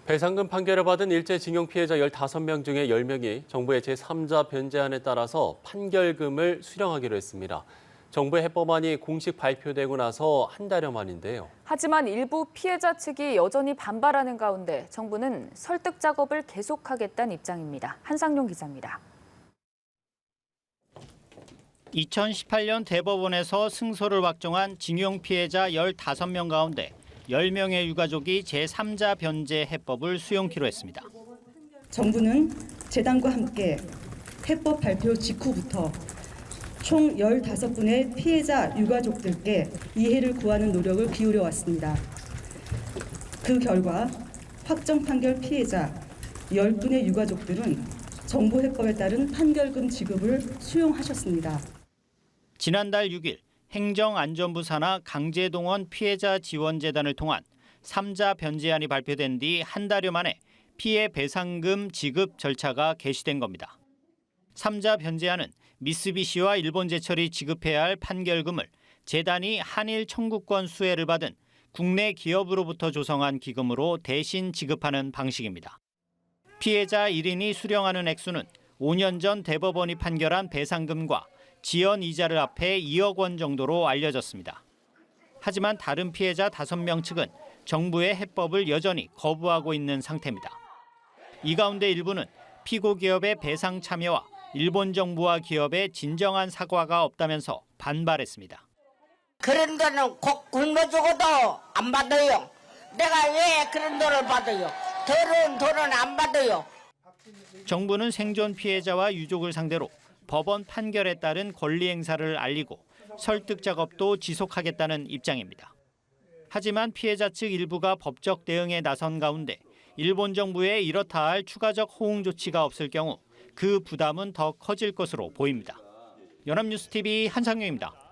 배상금 판결을 받은 일제징용 피해자 15명 중에 10명이 정부의 제3자 변제안에 따라서 판결금을 수령하기로 했습니다. 정부의 해법안이 공식 발표되고 나서 한 달여 만인데요. 하지만 일부 피해자 측이 여전히 반발하는 가운데 정부는 설득 작업을 계속하겠다는 입장입니다. 한상용 기자입니다. 2018년 대법원에서 승소를 확정한 징용 피해자 15명 가운데 10명의 유가족이 제3자 변제 해법을 수용키로 했습니다. 정부는 재단과 함께 해법 발표 직후부터 총 15분의 피해자 유가족들께 이해를 구하는 노력을 기울여 왔습니다. 그 결과 확정 판결 피해자 10분의 유가족들은 정부 해법에 따른 판결금 지급을 수용하셨습니다. 지난달 6일 행정안전부 산하 강제동원 피해자 지원재단을 통한 3자 변제안이 발표된 뒤 한 달여 만에 피해 배상금 지급 절차가 개시된 겁니다. 3자 변제안은 미쓰비시와 일본제철이 지급해야 할 판결금을 재단이 한일 청구권 수혜를 받은 국내 기업으로부터 조성한 기금으로 대신 지급하는 방식입니다. 피해자 1인이 수령하는 액수는 5년 전 대법원이 판결한 배상금과 지연 이자를 합해 2억 원 정도로 알려졌습니다. 하지만 다른 피해자 5명 측은 정부의 해법을 여전히 거부하고 있는 상태입니다. 이 가운데 일부는 피고 기업의 배상 참여와 일본 정부와 기업의 진정한 사과가 없다면서 반발했습니다. 그런 돈은 꼭 굶어주고도 안 받아요. 내가 왜 그런 돈을 받아요? 더러운 돈은 안 받아요. 정부는 생존 피해자와 유족을 상대로 법원 판결에 따른 권리 행사를 알리고 설득 작업도 지속하겠다는 입장입니다. 하지만 피해자 측 일부가 법적 대응에 나선 가운데 일본 정부에 이렇다 할 추가적 호응 조치가 없을 경우 그 부담은 더 커질 것으로 보입니다. 연합뉴스TV 한상용입니다.